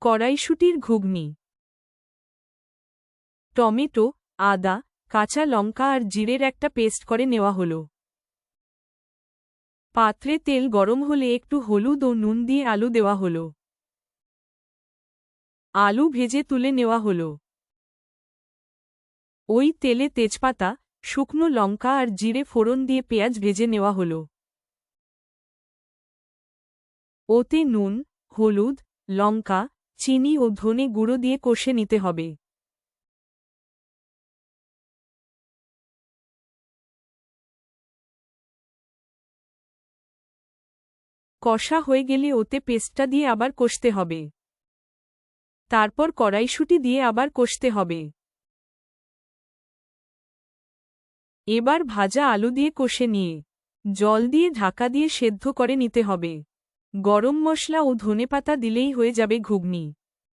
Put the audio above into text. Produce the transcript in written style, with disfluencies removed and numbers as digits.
কড়াইশুঁটির ঘুগনি। Tomato, আদা, কাঁচা লঙ্কা আর জিরের একটা পেস্ট করে নেওয়া হলো। পাত্রে তেল গরম হলে একটু হলুদ ও নুন দিয়ে আলু দেওয়া হলো। আলু ভেজে তুলে নেওয়া হলো। ওই তেলে তেজপাতা, শুকনো লঙ্কা আর জিরে ফোড়ন দিয়ে পেঁয়াজ ভেজে নেওয়া হলো। ওতে নুন, হলুদ, লঙ্কা, চিনি ও ধনে গুঁড়ো দিয়ে কষে নিতে হবে। কষা হয়ে গেলে ওতে পেস্টটা দিয়ে আবার কষতে হবে। তারপর কড়াইশুঁটি দিয়ে আবার কষতে হবে। এবার ভাজা আলু দিয়ে কষে নিয়ে জল দিয়ে ঢাকা দিয়ে সেদ্ধ করে নিতে হবে। গরম মশলা ও ধনেপাতা দিলেই হয়ে যাবে ঘুগনি।